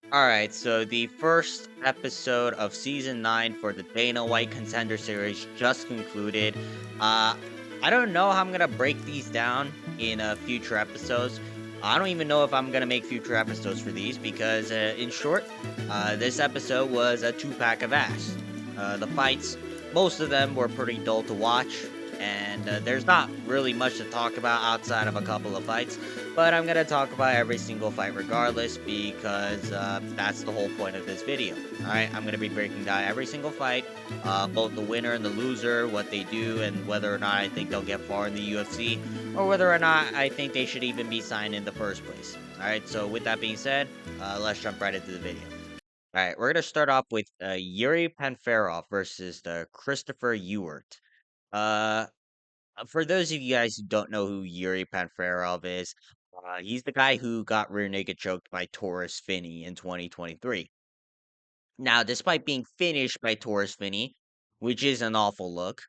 All right, so the first episode of season 9 for the Dana White Contender series just concluded. Uh I don't know how I'm going to break these down in future episodes. I don't even know if I'm going to make future episodes for these because in short, this episode was a two-pack of ass. The fights, most of them were pretty dull to watch, and there's not really much to talk about outside of a couple of fights. But I'm gonna talk about every single fight regardless because that's the whole point of this video. All right, I'm gonna be breaking down every single fight, both the winner and the loser, what they do, and whether or not I think they'll get far in the UFC, or whether or not I think they should even be signed in the first place. All right, so with that being said, let's jump right into the video. All right, we're gonna start off with Yuri Panferov versus the Christopher Ewart. Uh, for those of you guys who don't know who Yuri Panferov is, he's the guy who got rear naked choked by Taurus Finney in 2023. Now, despite being finished by Taurus Finney, which is an awful look,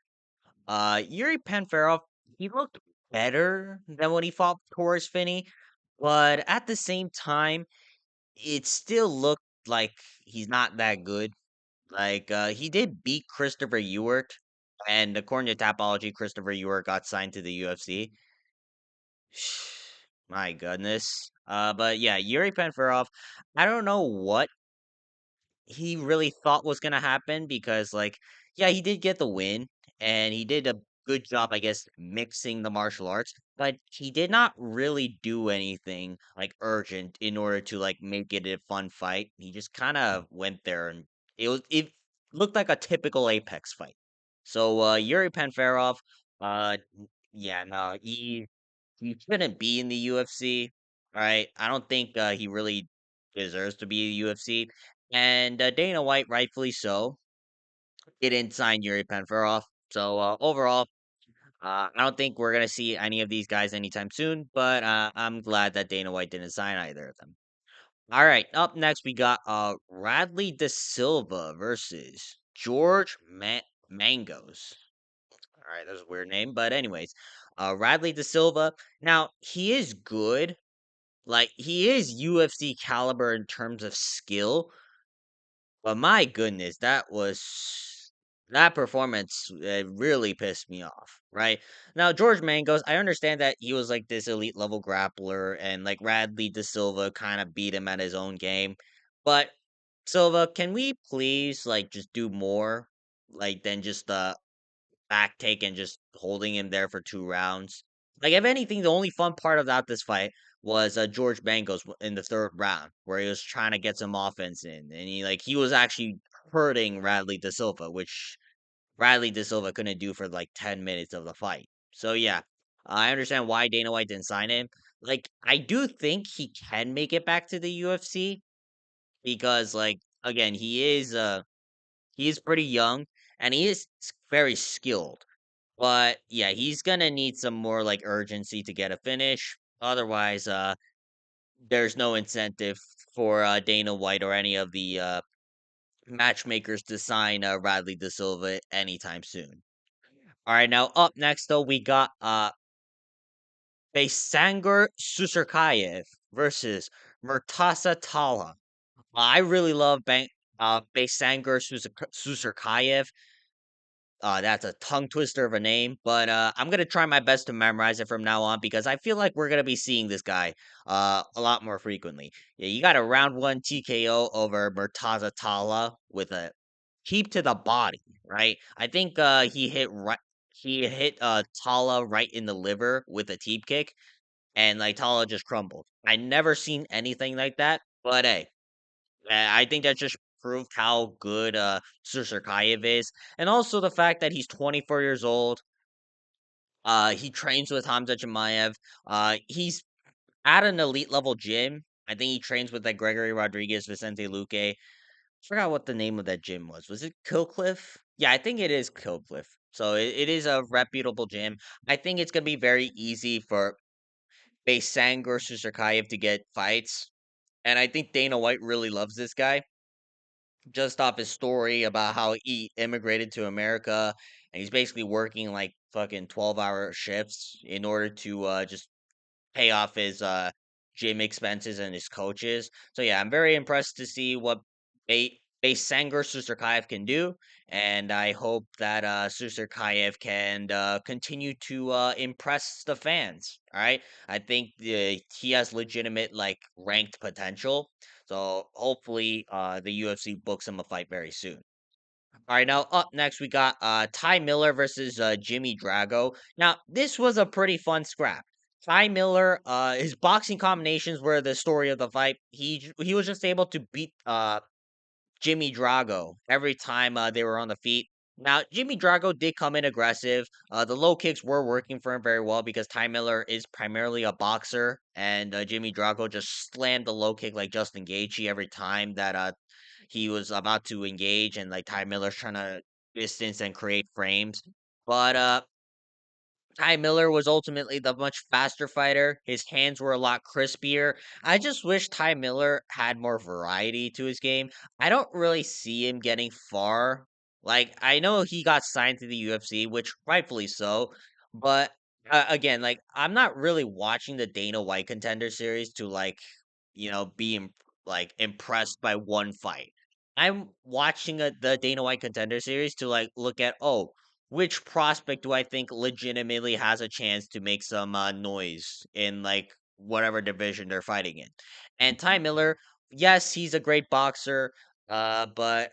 Yuri Panferov, he looked better than when he fought Taurus Finney, but at the same time, it still looked like he's not that good. Like, he did beat Christopher Ewart, and according to Tapology, Christopher Ewart got signed to the UFC. My goodness. But yeah, Yuri Panferov, I don't know what he really thought was gonna happen because, like, yeah, he did get the win, and he did a good job, I guess, mixing the martial arts, but he did not really do anything like urgent in order to like make it a fun fight. He just kind of went there, and it looked like a typical Apex fight. So Yuri Panferov, yeah, no, he shouldn't be in the UFC, right? I don't think he really deserves to be in the UFC. And Dana White, rightfully so, didn't sign Yuri Panferov. So overall, I don't think we're gonna see any of these guys anytime soon. But I'm glad that Dana White didn't sign either of them. All right, up next we got Radley De Silva versus Mangos. All right, that's a weird name, but anyways, Radley De Silva. Now he is good. Like, he is UFC caliber in terms of skill, but my goodness, that performance really pissed me off, right? Now, George Mangos, I understand that he was like this elite level grappler, and like Radley De Silva kind of beat him at his own game. But Silva, can we please like just do more, like than just back take and just holding him there for 2 rounds. Like, if anything, the only fun part about this fight was George Bangos in the 3rd round, where he was trying to get some offense in, and he was actually hurting Radley De Silva, which Radley De Silva couldn't do for like 10 minutes of the fight. So yeah, I understand why Dana White didn't sign him. Like, I do think he can make it back to the UFC because, like, again, he is pretty young and he is very skilled. But yeah, he's gonna need some more like urgency to get a finish. Otherwise, there's no incentive for Dana White or any of the matchmakers to sign Radley De Silva anytime soon. All right, now up next though we got Beisangor Susurkayev versus Murtasa Tala. I really love Beisangor Susurkayev. That's a tongue twister of a name, but I'm gonna try my best to memorize it from now on because I feel like we're gonna be seeing this guy a lot more frequently. Yeah, you got a round one TKO over Murtaza Tala with a keep to the body, right? I think he hit Tala right in the liver with a teep kick, and like Tala just crumbled. I never seen anything like that, but hey, I think that just proved how good Sursurkayev is, and also the fact that he's 24 years old. He trains with Hamza Jemayev. He's at an elite level gym. I think he trains with like Gregory Rodriguez, Vicente Luque. Forgot what the name of that gym was. Was it Killcliff? Yeah, I think it is Killcliff. So it is a reputable gym. I think it's gonna be very easy for Beisang or Sursurkayev to get fights, and I think Dana White really loves this guy just off his story about how he immigrated to America and he's basically working like fucking 12-hour shifts in order to just pay off his gym expenses and his coaches. So yeah, I'm very impressed to see what base Sanger Susurkayev can do, and I hope that Susurkayev can continue to impress the fans. All right, I think he has legitimate like ranked potential. So hopefully, the UFC books him a fight very soon. All right, now up next we got Ty Miller versus Jimmy Drago. Now this was a pretty fun scrap. Ty Miller, his boxing combinations were the story of the fight. He was just able to beat Jimmy Drago every time they were on the feet. Now Jimmy Drago did come in aggressive. The low kicks were working for him very well because Ty Miller is primarily a boxer, and Jimmy Drago just slammed the low kick like Justin Gaethje every time that he was about to engage, and like Ty Miller's trying to distance and create frames. But Ty Miller was ultimately the much faster fighter. His hands were a lot crispier. I just wish Ty Miller had more variety to his game. I don't really see him getting far. Like, I know he got signed to the UFC, which rightfully so, but again, like, I'm not really watching the Dana White Contender series to like, be like impressed by one fight. I'm watching the Dana White Contender series to like look at, oh, which prospect do I think legitimately has a chance to make some noise in like whatever division they're fighting in? And Ty Miller, yes, he's a great boxer, but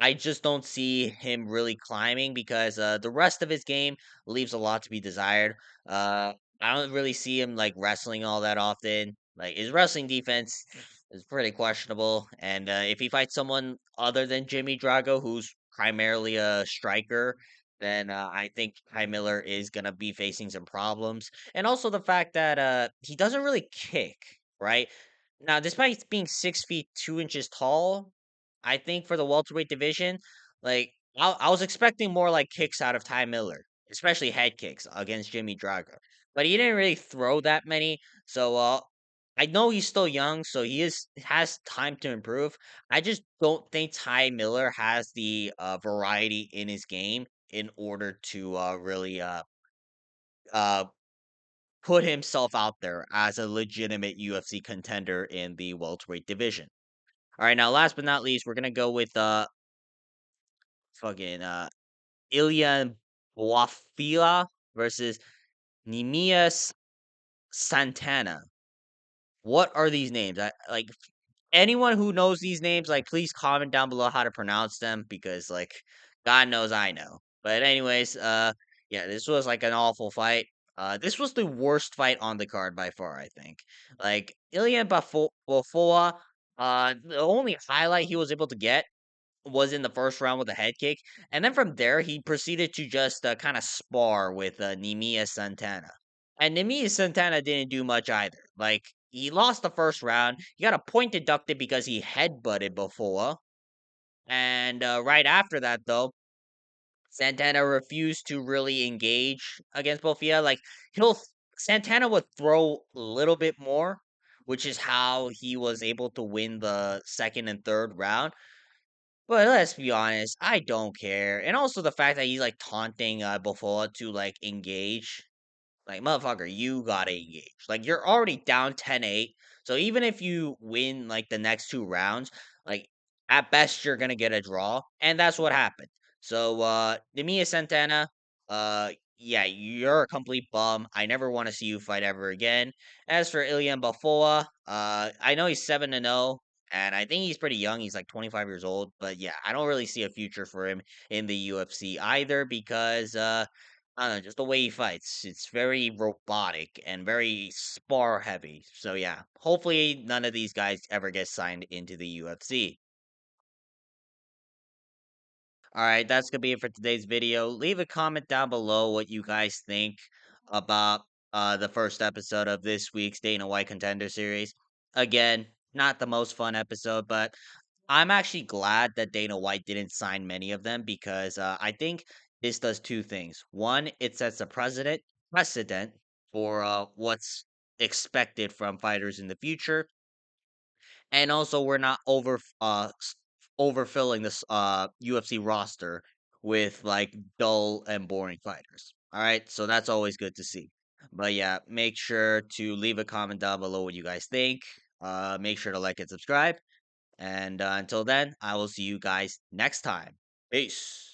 I just don't see him really climbing because the rest of his game leaves a lot to be desired. Uh, I don't really see him like wrestling all that often. Like his wrestling defense is pretty questionable, and if he fights someone other than Jimmy Drago, who's primarily a striker, then I think Ty Miller is gonna be facing some problems. And also the fact that he doesn't really kick, right? Now, despite being 6 feet 2 inches tall, I think for the welterweight division, like I was expecting more like kicks out of Ty Miller, especially head kicks against Jimmy Drago. But he didn't really throw that many. So I know he's still young, so has time to improve. I just don't think Ty Miller has the variety in his game in order to really uh put himself out there as a legitimate UFC contender in the welterweight division. All right, now last but not least, we're gonna go with fucking Ilya Boafila versus Nemias Santana. What are these names? I like anyone who knows these names, like please comment down below how to pronounce them because like God knows I know. But anyways, yeah, this was like an awful fight. This was the worst fight on the card by far, I think. Like Ilya Bafoa, the only highlight he was able to get was in the first round with a head kick, and then from there he proceeded to just kind of spar with Nemia Santana, and Nemia Santana didn't do much either. Like he lost the first round, he got a point deducted because he headbutted before, and right after that though, Santana refused to really engage against Bofia. Like he'll Santana would throw a little bit more, which is how he was able to win the second and third round. But let's be honest, I don't care. And also the fact that he's like taunting Buffalo to like engage. Like, motherfucker, you gotta engage. Like, you're already down 10-8. So even if you win like the next two rounds, like at best you're gonna get a draw. And that's what happened. So Demia Santana, yeah, you're a complete bum. I never want to see you fight ever again. As for Ilian Bafoa, I know he's 7-0. And I think he's pretty young. He's like 25 years old. But yeah, I don't really see a future for him in the UFC either because I don't know, just the way he fights. It's very robotic and very spar heavy. So yeah, hopefully none of these guys ever get signed into the UFC. All right, that's gonna be it for today's video. Leave a comment down below what you guys think about the first episode of this week's Dana White Contender Series. Again, not the most fun episode, but I'm actually glad that Dana White didn't sign many of them because I think this does two things. One, it sets a precedent for what's expected from fighters in the future, and also we're not overfilling this UFC roster with like dull and boring fighters. All right, so that's always good to see. But yeah, make sure to leave a comment down below what you guys think. Make sure to like and subscribe. And until then, I will see you guys next time. Peace.